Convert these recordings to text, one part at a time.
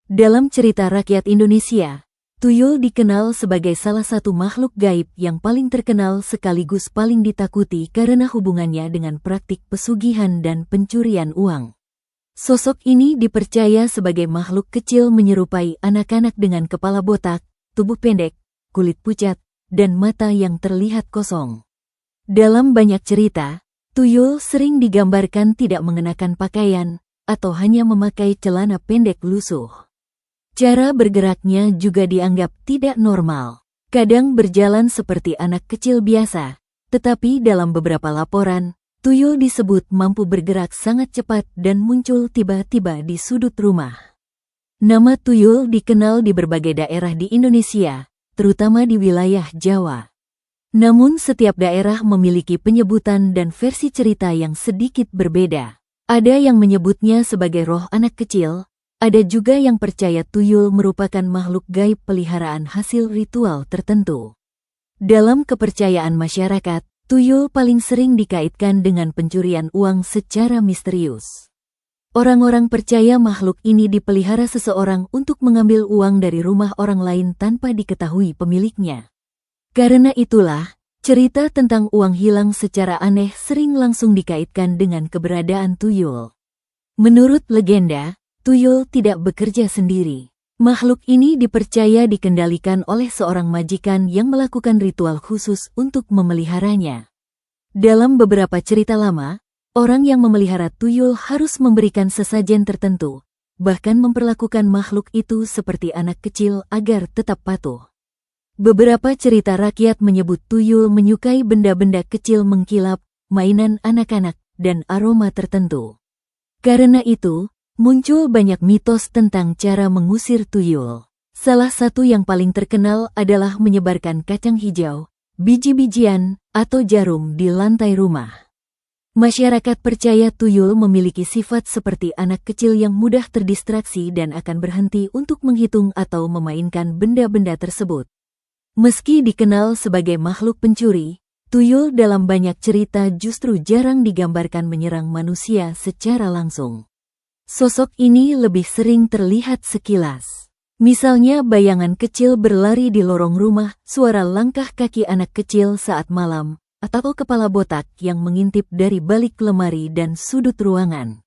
Dalam cerita rakyat Indonesia, tuyul dikenal sebagai salah satu makhluk gaib yang paling terkenal sekaligus paling ditakuti karena hubungannya dengan praktik pesugihan dan pencurian uang. Sosok ini dipercaya sebagai makhluk kecil menyerupai anak-anak dengan kepala botak, tubuh pendek, kulit pucat, dan mata yang terlihat kosong. Dalam banyak cerita, tuyul sering digambarkan tidak mengenakan pakaian atau hanya memakai celana pendek lusuh. Cara bergeraknya juga dianggap tidak normal. Kadang berjalan seperti anak kecil biasa, tetapi dalam beberapa laporan, tuyul disebut mampu bergerak sangat cepat dan muncul tiba-tiba di sudut rumah. Nama tuyul dikenal di berbagai daerah di Indonesia, terutama di wilayah Jawa. Namun setiap daerah memiliki penyebutan dan versi cerita yang sedikit berbeda. Ada yang menyebutnya sebagai roh anak kecil, ada juga yang percaya tuyul merupakan makhluk gaib peliharaan hasil ritual tertentu. Dalam kepercayaan masyarakat, tuyul paling sering dikaitkan dengan pencurian uang secara misterius. Orang-orang percaya makhluk ini dipelihara seseorang untuk mengambil uang dari rumah orang lain tanpa diketahui pemiliknya. Karena itulah, cerita tentang uang hilang secara aneh sering langsung dikaitkan dengan keberadaan tuyul. Menurut legenda, tuyul tidak bekerja sendiri. Makhluk ini dipercaya dikendalikan oleh seorang majikan yang melakukan ritual khusus untuk memeliharanya. Dalam beberapa cerita lama, orang yang memelihara tuyul harus memberikan sesajen tertentu, bahkan memperlakukan makhluk itu seperti anak kecil agar tetap patuh. Beberapa cerita rakyat menyebut tuyul menyukai benda-benda kecil mengkilap, mainan anak-anak, dan aroma tertentu. Karena itu, muncul banyak mitos tentang cara mengusir tuyul. Salah satu yang paling terkenal adalah menyebarkan kacang hijau, biji-bijian, atau jarum di lantai rumah. Masyarakat percaya tuyul memiliki sifat seperti anak kecil yang mudah terdistraksi dan akan berhenti untuk menghitung atau memainkan benda-benda tersebut. Meski dikenal sebagai makhluk pencuri, tuyul dalam banyak cerita justru jarang digambarkan menyerang manusia secara langsung. Sosok ini lebih sering terlihat sekilas. Misalnya bayangan kecil berlari di lorong rumah, suara langkah kaki anak kecil saat malam, atau kepala botak yang mengintip dari balik lemari dan sudut ruangan.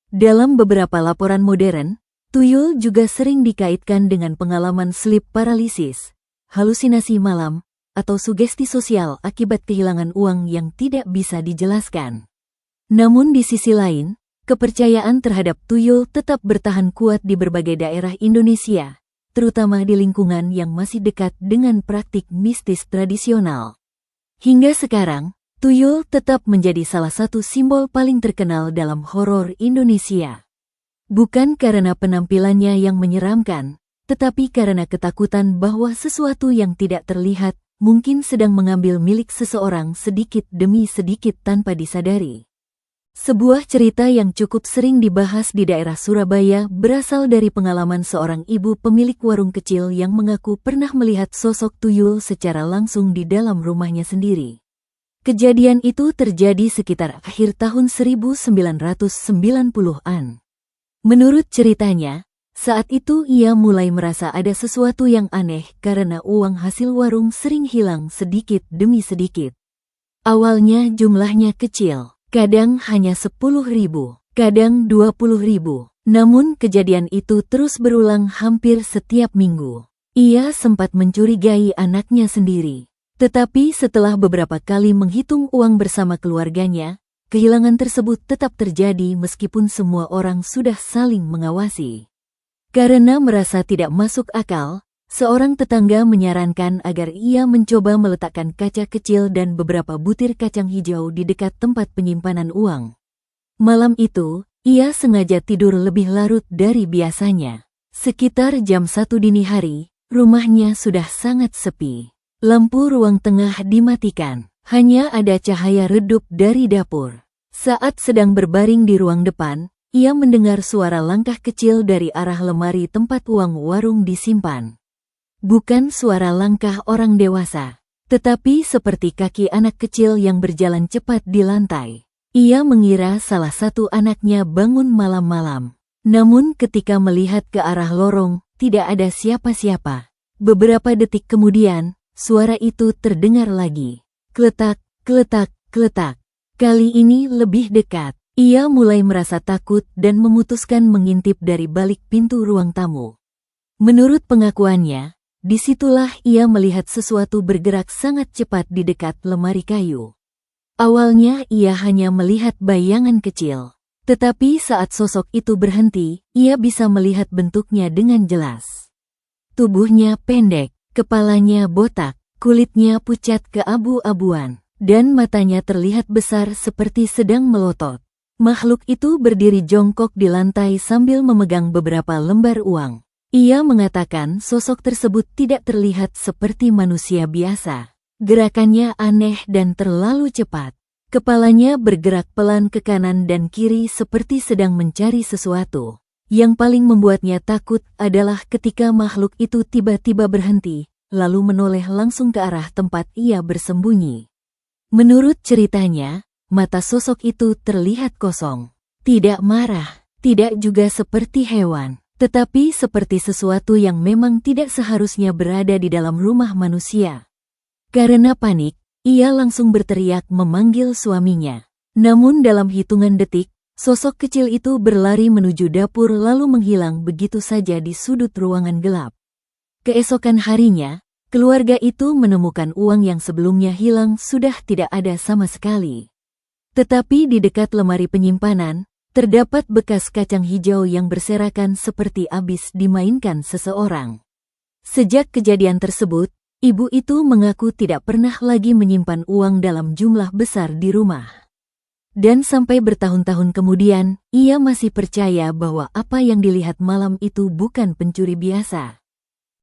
Dalam beberapa laporan modern, tuyul juga sering dikaitkan dengan pengalaman sleep paralysis, halusinasi malam, atau sugesti sosial akibat kehilangan uang yang tidak bisa dijelaskan. Namun di sisi lain, kepercayaan terhadap tuyul tetap bertahan kuat di berbagai daerah Indonesia, terutama di lingkungan yang masih dekat dengan praktik mistis tradisional. Hingga sekarang, tuyul tetap menjadi salah satu simbol paling terkenal dalam horor Indonesia. Bukan karena penampilannya yang menyeramkan, tetapi karena ketakutan bahwa sesuatu yang tidak terlihat mungkin sedang mengambil milik seseorang sedikit demi sedikit tanpa disadari. Sebuah cerita yang cukup sering dibahas di daerah Surabaya berasal dari pengalaman seorang ibu pemilik warung kecil yang mengaku pernah melihat sosok tuyul secara langsung di dalam rumahnya sendiri. Kejadian itu terjadi sekitar akhir tahun 1990-an. Menurut ceritanya, saat itu ia mulai merasa ada sesuatu yang aneh karena uang hasil warung sering hilang sedikit demi sedikit. Awalnya jumlahnya kecil. Kadang hanya 10.000, kadang 20.000. Namun kejadian itu terus berulang hampir setiap minggu. Ia sempat mencurigai anaknya sendiri. Tetapi setelah beberapa kali menghitung uang bersama keluarganya, kehilangan tersebut tetap terjadi meskipun semua orang sudah saling mengawasi. Karena merasa tidak masuk akal, seorang tetangga menyarankan agar ia mencoba meletakkan kaca kecil dan beberapa butir kacang hijau di dekat tempat penyimpanan uang. Malam itu, ia sengaja tidur lebih larut dari biasanya. Sekitar jam 1 dini hari, rumahnya sudah sangat sepi. Lampu ruang tengah dimatikan. Hanya ada cahaya redup dari dapur. Saat sedang berbaring di ruang depan, ia mendengar suara langkah kecil dari arah lemari tempat uang warung disimpan. Bukan suara langkah orang dewasa, tetapi seperti kaki anak kecil yang berjalan cepat di lantai. Ia mengira salah satu anaknya bangun malam-malam. Namun ketika melihat ke arah lorong, tidak ada siapa-siapa. Beberapa detik kemudian, suara itu terdengar lagi. Kletak, kletak, kletak. Kali ini lebih dekat. Ia mulai merasa takut dan memutuskan mengintip dari balik pintu ruang tamu. Menurut pengakuannya, disitulah ia melihat sesuatu bergerak sangat cepat di dekat lemari kayu. Awalnya ia hanya melihat bayangan kecil. Tetapi saat sosok itu berhenti, ia bisa melihat bentuknya dengan jelas. Tubuhnya pendek, kepalanya botak, kulitnya pucat keabu-abuan, dan matanya terlihat besar seperti sedang melotot. Makhluk itu berdiri jongkok di lantai sambil memegang beberapa lembar uang. Ia mengatakan sosok tersebut tidak terlihat seperti manusia biasa. Gerakannya aneh dan terlalu cepat. Kepalanya bergerak pelan ke kanan dan kiri seperti sedang mencari sesuatu. Yang paling membuatnya takut adalah ketika makhluk itu tiba-tiba berhenti, lalu menoleh langsung ke arah tempat ia bersembunyi. Menurut ceritanya, mata sosok itu terlihat kosong. Tidak marah, tidak juga seperti hewan, tetapi seperti sesuatu yang memang tidak seharusnya berada di dalam rumah manusia. Karena panik, ia langsung berteriak memanggil suaminya. Namun dalam hitungan detik, sosok kecil itu berlari menuju dapur lalu menghilang begitu saja di sudut ruangan gelap. Keesokan harinya, keluarga itu menemukan uang yang sebelumnya hilang sudah tidak ada sama sekali. Tetapi di dekat lemari penyimpanan, terdapat bekas kacang hijau yang berserakan seperti habis dimainkan seseorang. Sejak kejadian tersebut, ibu itu mengaku tidak pernah lagi menyimpan uang dalam jumlah besar di rumah. Dan sampai bertahun-tahun kemudian, ia masih percaya bahwa apa yang dilihat malam itu bukan pencuri biasa.